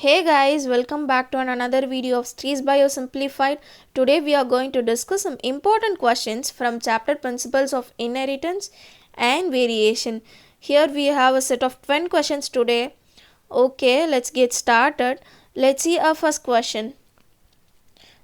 Hey guys, welcome back to another video of Streets Bio Simplified. Today we are going to discuss some important questions from chapter Principles of Inheritance and Variation. Here we have a set of 20 questions today. Okay, let's get started. Let's see our first question.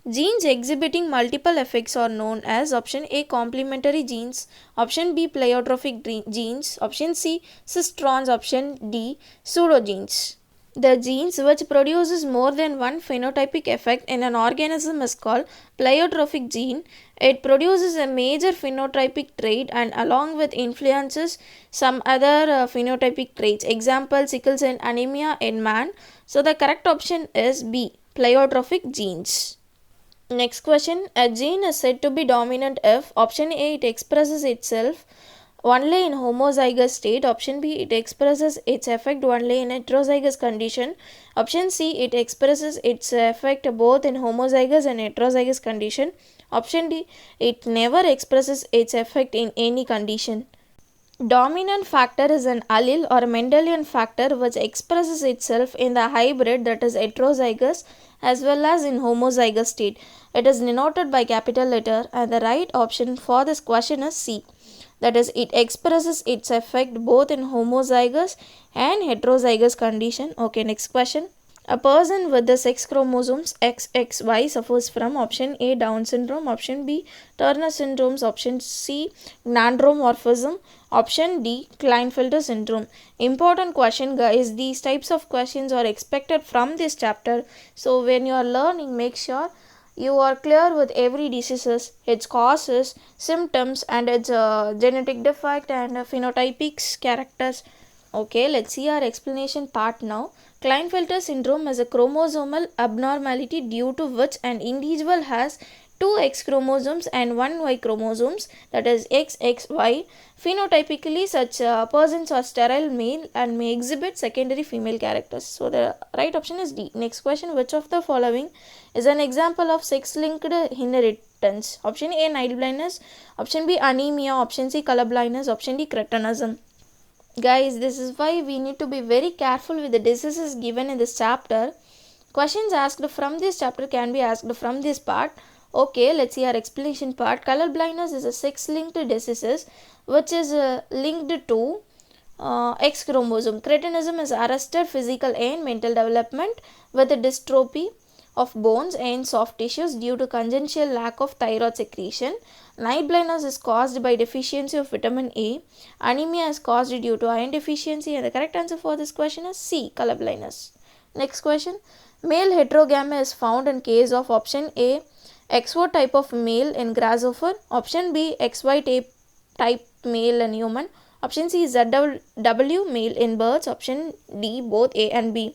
Genes exhibiting multiple effects are known as option A complementary genes, option B pleiotrophic genes, option C cistrons, option D pseudogenes. The genes which produces more than one phenotypic effect in an organism is called pleiotrophic gene. It produces a major phenotypic trait and along with influences some other phenotypic traits. Example, sickle cell anemia in man. So the correct option is B, pleiotrophic genes. Next question. A gene is said to be dominant if option A it expresses itself only in homozygous state, option B it expresses its effect only in heterozygous condition, option C it expresses its effect both in homozygous and heterozygous condition, option D it never expresses its effect in any condition. Dominant factor is an allele or Mendelian factor which expresses itself in the hybrid, that is heterozygous, as well as in homozygous state. It is denoted by capital letter and the right option for this question is C. That is, it expresses its effect both in homozygous and heterozygous condition. Okay, next question. A person with the sex chromosomes XXY suffers from option A Down syndrome, option B Turner syndrome, option C Nandromorphism, option D Klinefelter syndrome. Important question guys, these types of questions are expected from this chapter. So when you are learning, make sure you are clear with every diseases, its causes, symptoms and its genetic defect and phenotypic characters. Okay, let's see our explanation part now. Klinefelter syndrome is a chromosomal abnormality due to which an individual has two X chromosomes and one Y chromosomes, that is XXY. Phenotypically, such persons are sterile male and may exhibit secondary female characters. So the right option is D. Next question, which of the following is an example of sex-linked inheritance? Option A night blindness, option B anemia, option C color blindness, option D cretinism. Guys, this is why we need to be very careful with the diseases given in this chapter. Questions asked from this chapter can be asked from this part. Okay, let's see our explanation part. Color blindness is a sex-linked disease which is linked to X chromosome. Cretinism is arrested physical and mental development with a dystrophy of bones and soft tissues due to congenital lack of thyroid secretion. Night blindness is caused by deficiency of vitamin A. Anemia is caused due to iron deficiency, and the correct answer for this question is C, color blindness. Next question. Male heterogamy is found in case of option A XO type of male in grasshopper, option B XY type male in human, option C ZW male in birds, option D both A and B.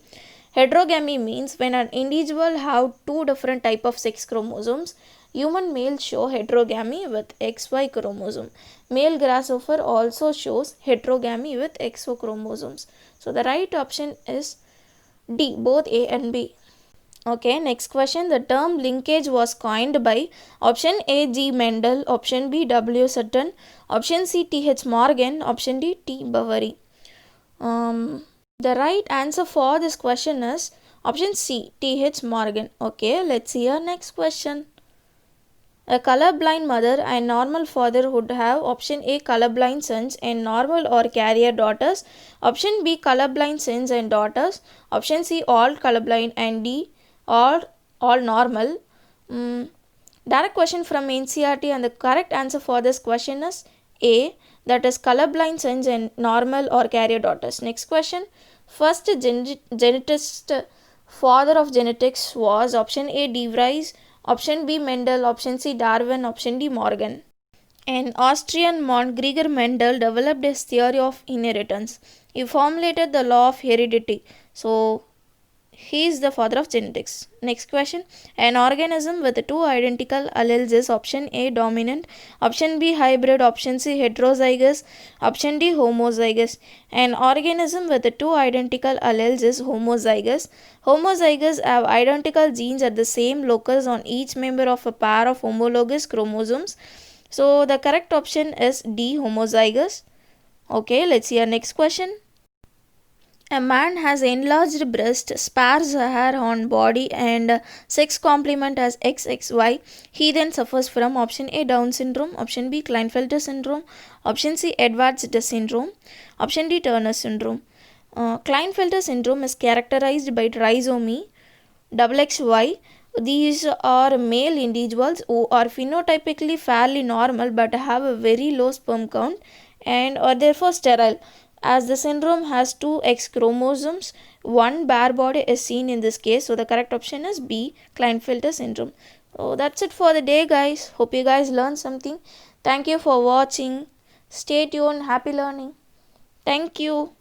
Heterogamy means when an individual have two different type of sex chromosomes. Human males show heterogamy with XY chromosome. Male grasshopper also shows heterogamy with XO chromosomes. So the right option is D, both A and B. Okay, next question. The term linkage was coined by option A G Mendel, option B W Sutton, option C T H Morgan, option D T Boveri. The right answer for this question is option C, T H Morgan. Okay, let's see our next question. A colorblind mother and normal father would have option A colorblind sons and normal or carrier daughters, option B colorblind sons and daughters, option C all colorblind and D all normal. Direct question from NCERT and the correct answer for this question is A, that is colorblind sons and normal or carrier daughters. Next question. First geneticist father of genetics was option A De Vries, option B Mendel, option C Darwin, option D Morgan. An Austrian man, Gregor Mendel, developed his theory of inheritance. He formulated the law of heredity. So he is the father of genetics. Next question. An organism with two identical alleles is option A dominant, option B hybrid, option C heterozygous, option D homozygous. An organism with two identical alleles is homozygous. Homozygous have identical genes at the same locus on each member of a pair of homologous chromosomes. So the correct option is D, homozygous. Okay, let's see our next question. A man has enlarged breast, sparse hair on body, and sex complement as XXY. He then suffers from option A Down syndrome, option B Klinefelter syndrome, option C Edwards syndrome, option D Turner syndrome. Klinefelter syndrome is characterized by trisomy XXY. These are male individuals who are phenotypically fairly normal but have a very low sperm count and are therefore sterile. As the syndrome has two X chromosomes, one bare body is seen in this case. So the correct option is B, Klinefelter syndrome. So that's it for the day, guys. Hope you guys learned something. Thank you for watching. Stay tuned. Happy learning. Thank you.